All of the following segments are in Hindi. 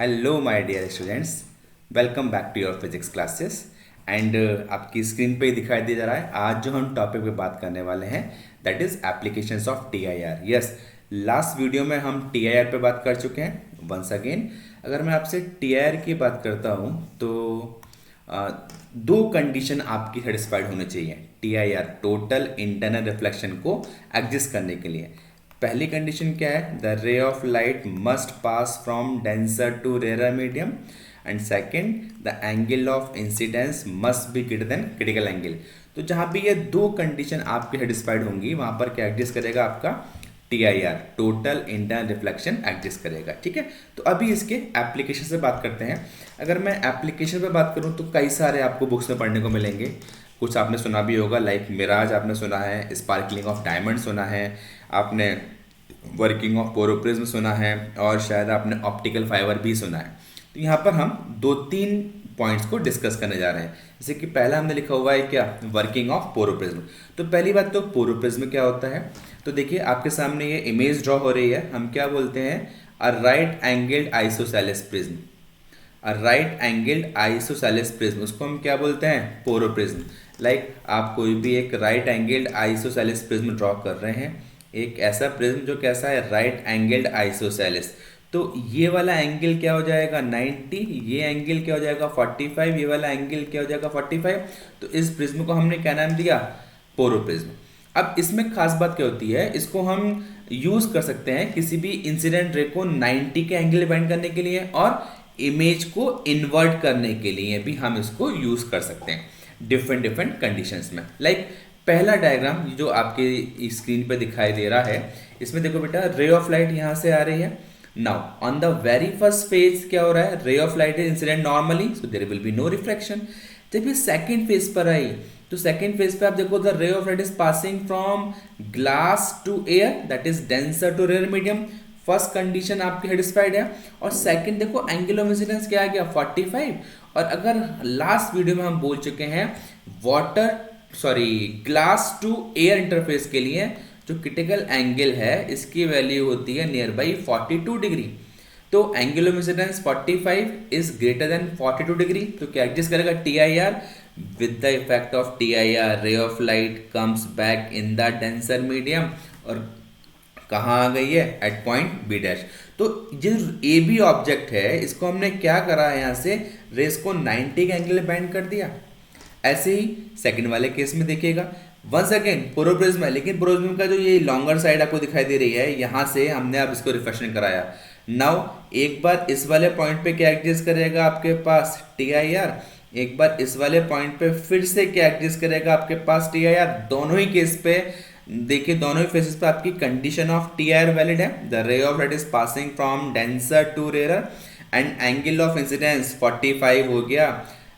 Hello my dear students, welcome back to your physics classes. And आपकी स्क्रीन पे ही दिखाई दे जा रहा है आज जो हम टॉपिक पे बात करने वाले हैं, that is applications of TIR. Yes, last video में हम टीआईआर पे बात कर चुके हैं। वंस अगेन अगर मैं आपसे टीआईआर की बात करता हूँ तो दो कंडीशन आपकी सेटिस्फाइड होनी चाहिए टीआईआर टोटल इंटरनल रिफ्लेक्शन को एग्जिस्ट करने के लिए। पहली कंडीशन क्या है? The ray of light must pass from denser to rare medium. And second, the angle of incidence must be greater than critical angle. तो जहां भी ये दो कंडीशन आपकी सेटिस्फाइड होंगी वहां पर क्या एग्जिस्ट करेगा? आपका T I are total internal reflection exist करेगा। ठीक है, तो अभी इसके एप्लीकेशन से बात करते हैं। अगर मैं एप्लीकेशन पे बात करूं तो कई सारे आपको बुक्स में पढ़ने को मिलेंगे। कुछ आपने सुना भी होगा, लाइक मिराज आपने सुना है, स्पार्कलिंग ऑफ डायमंड सुना है आपने, वर्किंग ऑफ पोरोप्रिज्म सुना है, और शायद आपने ऑप्टिकल फाइबर भी सुना है। तो यहाँ पर हम दो तीन पॉइंट्स को डिस्कस करने जा रहे हैं। जैसे कि पहला हमने लिखा हुआ है क्या? Working of porro prism. तो पहली बात तो पोरोप्रिज्म क्या होता है? तो देखिए आपके सामने ये इमेज ड्रॉ हो रही है। हम क्या बोलते हैं? A right angled isosceles prism. Right angled isosceles prism, उसको हम क्या बोलते हैं? पोरोप्रिज्म। लाइक आप कोई भी एक right angled isosceles prism draw कर रहे हैं, एक ऐसा प्रिज्म जो कैसा है? Right angled isosceles. तो ये वाला एंगल क्या हो जाएगा? 90, ये एंगल क्या हो जाएगा? 45, ये वाला एंगल क्या हो जाएगा? 45। तो इस प्रिज्म को हमने क्या नाम दिया? पोरोप्रिज्म। अब इसमें खास बात क्या होती है, इसको हम यूज कर सकते हैं किसी भी इंसिडेंट रे को 90 के एंगल बैंड करने के लिए, और इमेज को इन्वर्ट करने के लिए भी हम इसको यूज कर सकते हैं डिफरेंट डिफरेंट कंडीशंस में। लाइक पहला डायग्राम जो आपके स्क्रीन पे दिखाई दे रहा है, इसमें देखो बेटा, रे ऑफ लाइट यहाँ से आ रही है। Now on the very first phase क्या हो रहा है? Ray of light is incident normally, so there will be no reflection. जब ये सेकंड फेज पर आई तो सेकंड फेज पे आप देखो, the ray of light is passing from glass to air, that is denser to rare medium. First condition आपकी सेटिस्फाइड है। और सेकंड देखो, एंगल ऑफ इंसिडेंस क्या आ गया? 45। और अगर लास्ट वीडियो में हम बोल चुके हैं ग्लास टू एयर इंटरफेस के लिए जो क्रिटिकल एंगल है इसकी वैल्यू होती है नियर बाई 42 डिग्री। तो angle of incidence 45 is greater than 42 degree. तो क्या एग्जिस्ट करेगा? T I R. With the effect of T I R, ray of light comes back in the denser medium, और कहाँ आ गई है? At point B dash. तो जो ए बी ऑब्जेक्ट है इसको हमने क्या करा है? यहाँ से रेस को 90 के एंगल बैंड कर दिया। ऐसे ही सेकंड वाले केस में देखिएगा, वंस अगेन पोरोप्रिज्म है, लेकिन पोरोप्रिज्म का जो ये लॉन्गर साइड आपको दिखाई दे रही है, यहाँ से हमने अब इसको रिफ्लेक्शन कराया। नाउ एक बार इस वाले पॉइंट पे क्या एग्जिस्ट करेगा आपके पास? T I are. एक बार इस वाले पॉइंट पे फिर से क्या एग्जिस्ट करेगा आपके पास? T I are. दोनों ही केस पे देखिए, दोनों ही फेसेस पे आपकी condition of T I R valid है। The ray of light is passing from denser to rare, and angle of incidence 45 हो गया।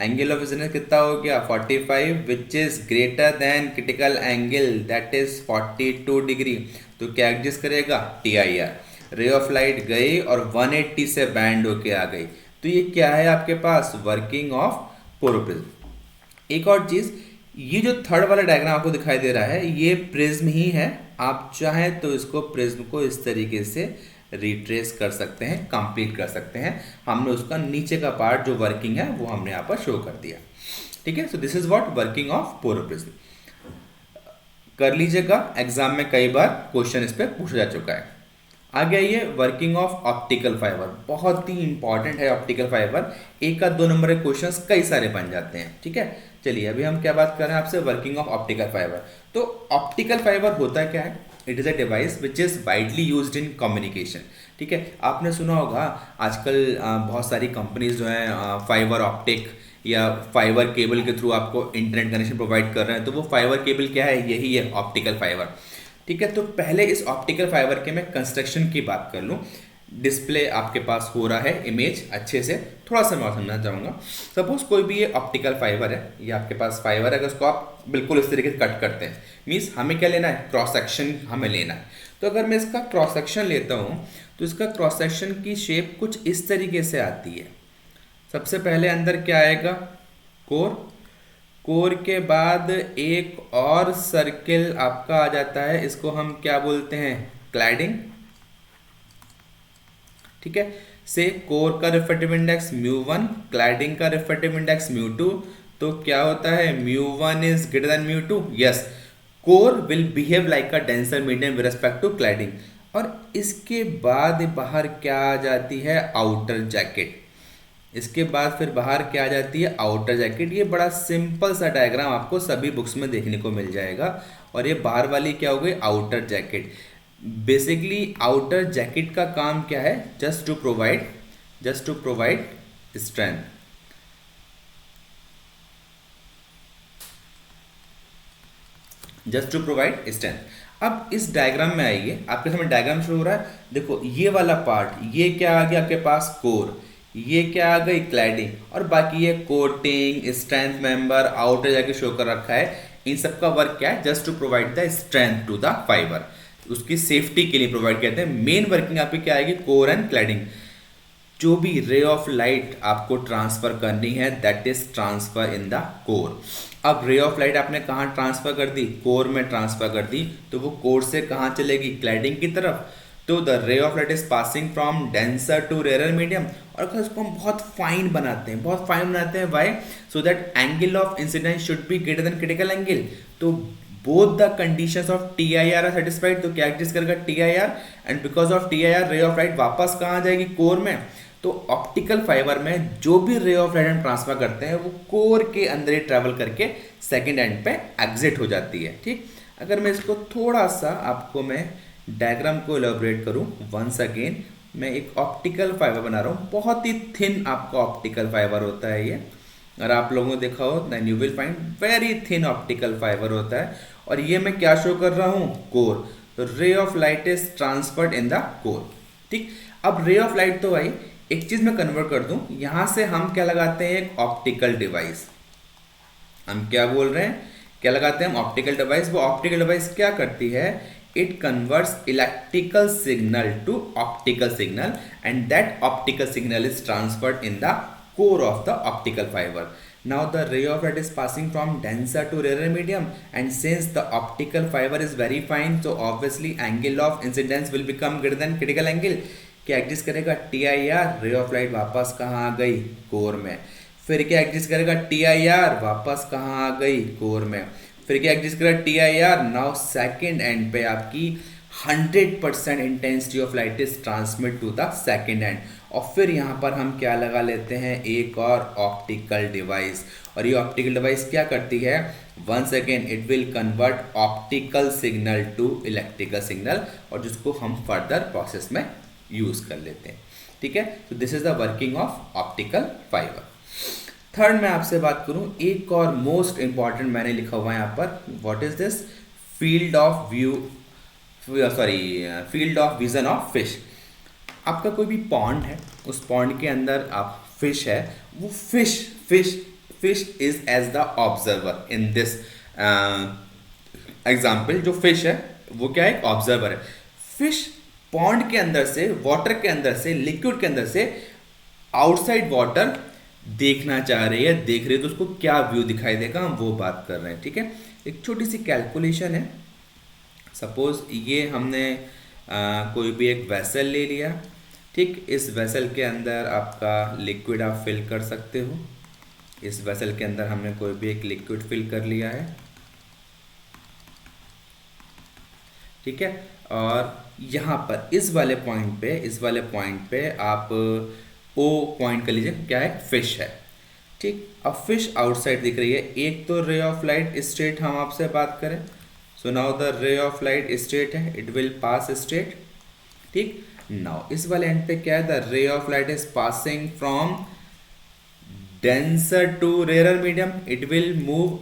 एंगल ऑफ इंसिडेंस कितना हो गया? 45, which is greater than critical angle, that is 42 degree. तो क्या एग्जिस्ट करेगा? T I R. Ray of light गई और 180 से बैंड होके आ गई। तो ये क्या है आपके पास? Working of पोरोप्रिज्म। एक और चीज, ये जो थर्ड वाला डायग्राम आपको दिखाई दे रहा है ये प्रिज्म ही है। आप चाहें तो इसको प्रिज्म को इस तरीके से रिट्रेस कर सकते हैं, कंप्लीट कर सकते हैं। हमने उसका नीचे का पार्ट जो वर्किंग है वो हमने यहाँ पर शो कर दिया। ठीक है, so this is what working of porro prism. कर लीजिएगा, एग्जाम में कई बार क्वेश्चन इस पर पूछा जा चुका है। आगे आइए, वर्किंग ऑफ ऑप्टिकल फाइबर। बहुत ही इंपॉर्टेंट है ऑप्टिकल फाइबर। एक का दो नंबर के क्वेश्चंस कई सारे बन जाते हैं। ठीक है, चलिए अभी हम क्या बात कर रहे हैं आपसे? Working of optical fibre. तो ऑप्टिकल फाइबर होता क्या है? It is a device which is widely used in communication. ठीक है, आपने सुना होगा आजकल बहुत सारी कंपनीज जो हैं फाइबर ऑप्टिक या फाइबर केबल के थ्रू आपको इंटरनेट कनेक्शन प्रोवाइड कर रहे हैं। तो वो फाइबर केबल क्या है? यही है ऑप्टिकल फाइबर। ठीक है, तो पहले इस ऑप्टिकल फाइबर के मैं कंस्ट्रक्शन की बात कर लूँ। डिस्प्ले आपके पास हो रहा है इमेज अच्छे से, थोड़ा सा मैं समझना चाहूँगा। सपोज कोई भी ये ऑप्टिकल फाइबर है, ये आपके पास फाइबर है, अगर उसको आप बिल्कुल इस तरीके से कट करते हैं, मीन्स हमें क्या लेना है? क्रॉस सेक्शन हमें लेना है। तो अगर मैं इसका क्रॉस सेक्शन लेता हूँ तो इसका क्रॉस सेक्शन की शेप कुछ इस तरीके से आती है। सबसे पहले अंदर क्या आएगा? कोर। कोर के बाद एक और सर्किल आपका आ जाता है, इसको हम क्या बोलते हैं? क्लैडिंग। ठीक है। से कोर का रिफ्रैक्टिव इंडेक्स μ1, क्लैडिंग का रिफ्रैक्टिव इंडेक्स μ2, तो क्या होता है μ1 is greater than μ2, yes, core will behave like a denser medium with respect to cladding. और इसके बाद बाहर क्या आ जाती है, आउटर जैकेट। इसके बाद फिर बाहर क्या आ जाती है, आउटर जैकेट। ये बड़ा सिंपल सा डायग्राम आपको सभी बुक्स में देखने को मिल जाएगा। और ये बाहर वाली क्या हो गई, outer jacket. Basically outer jacket का काम क्या है, just to provide strength. Just to provide strength. अब इस डायग्राम में आइए, आपके सामने डायग्राम शुरू हो रहा है। देखो ये वाला पार्ट, ये क्या आ गया आपके पास, कोर, ये क्या आ गई, क्लैडिंग, और बाकी ये कोटिंग, स्ट्रेंथ मेंबर, आउटर जाके शो कर रखा है। इन सब का वर्क क्या है, just to provide the strength to the fibre, उसकी सेफ्टी के लिए प्रोवाइड करते हैं। मेन वर्किंग आपकी क्या आएगी, कोर एंड क्लैडिंग। जो भी रे ऑफ लाइट आपको ट्रांसफर करनी है, that is transfer in the core. अब रे ऑफ लाइट आपने कहाँ ट्रांसफर कर दी, कोर में ट्रांसफर कर दी, तो वो कोर से कहाँ चलेगी, क्लैडिंग की तरफ। तो the ray of light is passing from denser to rare medium. और अगर उसको हम बहुत फाइन बनाते हैं, why, so that angle of incidence should be greater than critical angle. तो both the conditions of T I R are satisfied. तो क्या एग्जिस्ट करेगा, T I R, and because of T I R ray of light वापस कहाँ जाएगी, कोर में। तो ऑप्टिकल फाइबर में जो भी रे ऑफ लाइट हम ट्रांसफर करते हैं, वो कोर के अंदर ही ट्रेवल करके सेकेंड एंड पे एग्जिट हो जाती है, ठीक। अगर मैं इसको थोड़ा सा आपको मैं डायग्राम को एलोबरेट करूं, वंस अगेन मैं एक ऑप्टिकल फाइबर बना रहा हूं। बहुत ही थिन आपका ऑप्टिकल फाइबर होता है ये, अगर आप लोगों ने देखा हो then you will find very thin optical fibre होता है। और ये मैं क्या शो कर रहा हूं, कोर। तो रे of light is transferred in the core, ठीक। अब रे ऑफ लाइट तो आई, एक चीज मैं कन्वर्ट कर दूं, यहां से हम क्या लगाते हैं, एक ऑप्टिकल डिवाइस। हम क्या बोल रहे हैं, क्या लगाते हैं हम, ऑप्टिकल डिवाइस। वो ऑप्टिकल डिवाइस क्या करती है, it converts electrical signal to optical signal, and that optical signal is transferred in the core of the optical fiber. Now the ray of light is passing from denser to rarer medium, and since the optical fiber is very fine, so obviously angle of incidence will become greater than critical angle. क्या एग्जिस्ट करेगा, T I R, ray of light वापस कहाँ आ गई, कोर में। फिर क्या एग्जिस्ट करेगा, टी आई आर वापस कहाँ आ गई, कोर में। फिर क्या एग्जिस्ट करेगा, T I R. Now second end पे आपकी 100% intensity of light is transmit to the second end. और फिर यहाँ पर हम क्या लगा लेते हैं, एक और ऑप्टिकल डिवाइस। और ये ऑप्टिकल डिवाइस क्या करती है, once again it will convert optical signal to electrical signal, और जिसको हम फर्दर प्रोसेस में यूज कर लेते हैं, ठीक है। तो this is the working of optical fibre. Third मैं आपसे बात करूं, एक और मोस्ट इंपॉर्टेंट मैंने लिखा हुआ है यहाँ पर, what is this, field of view, field of vision of fish. आपका कोई भी पॉन्ड है, उस पॉन्ड के अंदर आप फिश है, वो fish is as the observer in this example. जो फिश है वो क्या है, ऑब्जर्वर है। फिश पॉन्ड के अंदर से, वाटर के अंदर से, लिक्विड के अंदर से आउटसाइड वाटर देखना चाह रही है, देख रही है, तो उसको क्या व्यू दिखाई देगा, हम वो बात कर रहे हैं, ठीक है। एक छोटी सी कैलकुलेशन है। सपोज ये हमने कोई भी एक वेसल ले लिया, ठीक। इस वेसल के अंदर आपका लिक्विड आप फिल कर सकते हो। इस वेसल के अंदर हमने कोई भी एक लिक्विड फिल कर लिया है, ठीक है। और यहाँ पर इस वाले पॉइंट पे आप ओ पॉइंट कर लीजिए, क्या है, फिश है, ठीक। अब फिश आउटसाइड दिख रही है। एक तो रे ऑफ लाइट स्ट्रेट हम आपसे बात करें, so now the ray of light straight है, इट विल पास स्ट्रेट, ठीक। नाउ इस वाले एंड पे क्या है, the ray of light is passing from denser to rare medium, it will move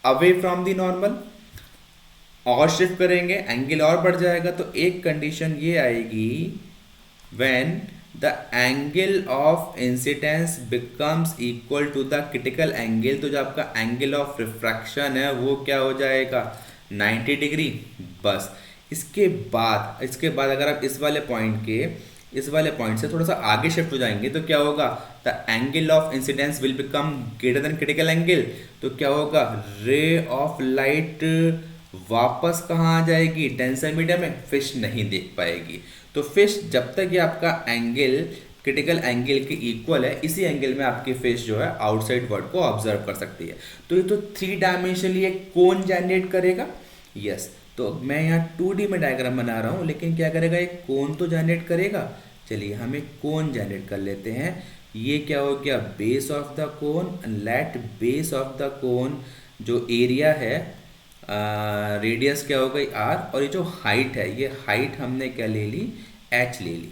away from the normal. और शिफ्ट करेंगे, एंगल और बढ़ जाएगा। तो एक कंडीशन ये आएगी, when the angle of incidence becomes equal to the critical angle, तो जो आपका एंगल ऑफ रिफ्रैक्शन है वो क्या हो जाएगा, 90 डिग्री। बस इसके बाद अगर आप इस वाले पॉइंट से थोड़ा सा आगे शिफ्ट हो जाएंगे, तो क्या होगा, the angle of incidence will become greater than critical angle. तो क्या होगा, रे ऑफ लाइट वापस कहाँ आ जाएगी, डेंसर मीडियम में, फिश नहीं देख पाएगी। तो फिश जब तक ये आपका एंगल क्रिटिकल एंगल के इक्वल है, इसी एंगल में आपकी फिश जो है आउटसाइड वर्ल्ड को ऑब्जर्व कर सकती है। तो ये तो 3 डायमेंशनली एक कोन जनरेट करेगा। यस, तो मैं यहाँ 2D में डायग्राम बना रहा हूँ, लेकिन क्या करेगा, एक कोन तो जनरेट करेगा। चलिए हम एक कोन जनरेट कर लेते हैं। ये क्या हो गया, base of the cone. Let base of the cone जो एरिया है, रेडियस क्या हो गई r, और ये जो हाइट है, ये हाइट हमने क्या ले ली, h ले ली।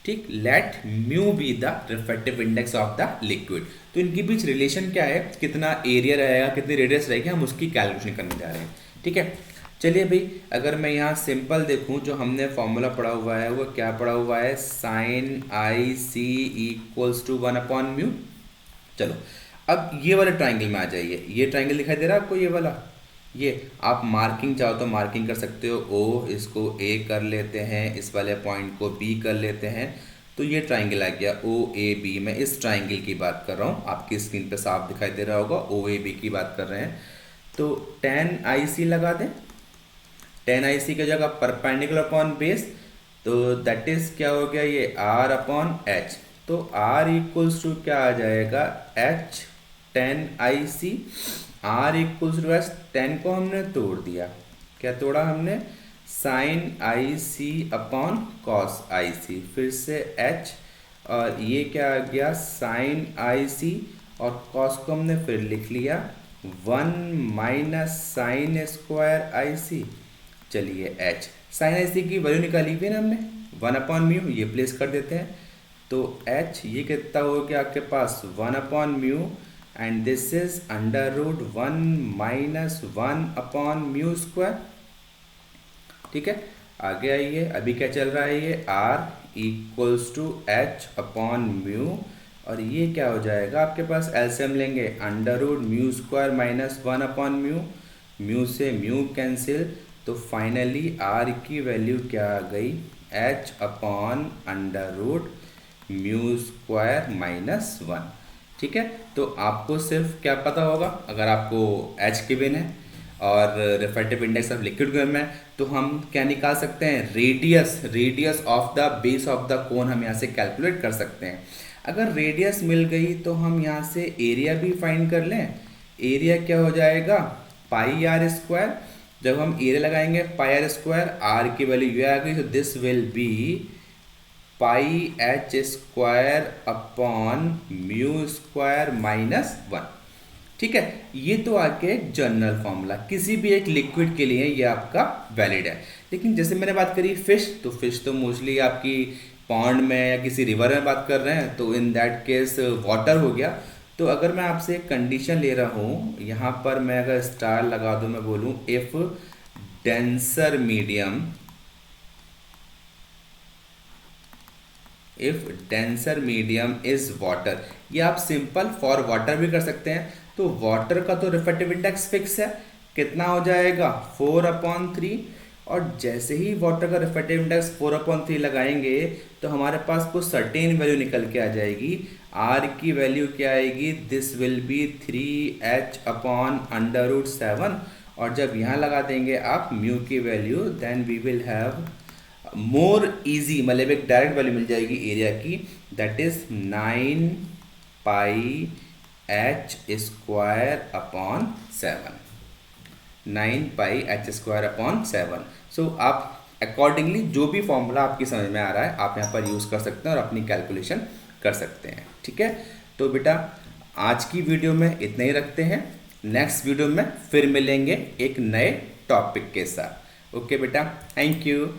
ठीक, let mu be the refractive index of the liquid. तो इनके बीच रिलेशन क्या है, कितना एरिया रहेगा, कितनी रेडियस रहेगी, हम उसकी कैलकुलेशन करने जा रहे हैं। ठीक है, चलिए भाई, अगर मैं यहाँ सिंपल देखूँ, जो हमने फॉर्मूला पढ़ा हुआ है वो क्या पढ़ा हुआ है, sine i c equals to 1/म्यू। चलो अब ये वाले ट्राइंगल में आ जाइए। ये ट्राइंगल दिखाई दे रहा है आपको, ये वाला, ये आप मार्किंग चाहो तो मार्किंग कर सकते हो। ओ, इसको ए कर लेते हैं, इस वाले पॉइंट को बी कर लेते हैं। तो ये ट्राइंगल आ गया ओ ए बी। मैं इस ट्राइंगल की बात कर रहा हूँ, आपकी स्क्रीन पे साफ दिखाई दे रहा होगा, ओ ए बी की बात कर रहे हैं। तो tan IC लगा दें। tan IC की जगह परपेंडिकुलर अपॉन बेस, तो दैट इज क्या हो गया, ये r/h। तो r इक्वल्स टू क्या आ जाएगा, h tan IC। r equals to h, tan को हमने तोड़ दिया, क्या तोड़ा हमने, sine IC upon cos IC, फिर से h, और ये क्या आ गया, साइन IC, और कॉस को हमने फिर लिख लिया 1 माइनस साइन स्क्वायर IC। चलिए h, साइन IC की वैल्यू निकाली हुई है ना हमने, 1/म्यू, ये प्लेस कर देते हैं। तो h ये कितना हो गया आपके पास, 1/म्यू, एंड दिस इज √1 माइनस 1/म्यू स्क्वायर। ठीक है, आगे आइए, अभी क्या चल रहा है, ये r इक्वल्स टू h/म्यू, और ये क्या हो जाएगा आपके पास, एलसीएम लेंगे, √μ² माइनस 1/म्यू, म्यू से म्यू कैंसिल, तो फाइनली r की वैल्यू क्या आ गई, h/√μ² माइनस 1। ठीक है, तो आपको सिर्फ क्या पता होगा, अगर आपको h गिवन है और refractive index of liquid given है, तो हम क्या निकाल सकते हैं, radius of the base of the कोन हम यहाँ से कैलकुलेट कर सकते हैं। अगर रेडियस मिल गई तो हम यहाँ से एरिया भी फाइंड कर लें। एरिया क्या हो जाएगा, πr²। जब हम एरिया लगाएंगे πr², r की वैल्यू ये आ गई, तो this will be πh² minus 1। ठीक है, ये तो आके एक जनरल फॉर्मूला, किसी भी एक लिक्विड के लिए ये आपका वैलिड है। लेकिन जैसे मैंने बात करी फिश, तो फिश तो मोस्टली आपकी पॉन्ड में या किसी रिवर में बात कर रहे हैं, तो इन दैट केस वाटर हो गया। तो अगर मैं आपसे एक कंडीशन ले रहा हूँ, यहाँ पर मैं अगर स्टार लगा दूँ, मैं बोलूँ if denser medium is water, ये आप सिंपल फॉर वाटर भी कर सकते हैं। तो वाटर का तो रिफ्रैक्टिव इंडेक्स फिक्स है, कितना हो जाएगा, 4/3। और जैसे ही वाटर का रिफ्रैक्टिव इंडेक्स 4/3 लगाएंगे, तो हमारे पास कुछ सर्टेन वैल्यू निकल के आ जाएगी। r की वैल्यू क्या आएगी, दिस विल बी 3h/√7। और जब यहाँ लगा देंगे आप म्यू की value, then we will have more easy, मतलब एक डायरेक्ट वैल्यू मिल जाएगी एरिया की, दैट इज 9πh²/7। 9πh²/7। सो आप अकॉर्डिंगली जो भी फॉर्मूला आपकी समझ में आ रहा है, आप यहाँ पर यूज़ कर सकते हैं और अपनी कैलकुलेशन कर सकते हैं। ठीक है, तो बेटा आज की वीडियो में इतना ही रखते हैं। नेक्स्ट वीडियो में फिर मिलेंगे एक नए टॉपिक के साथ। ओके बेटा, थैंक यू।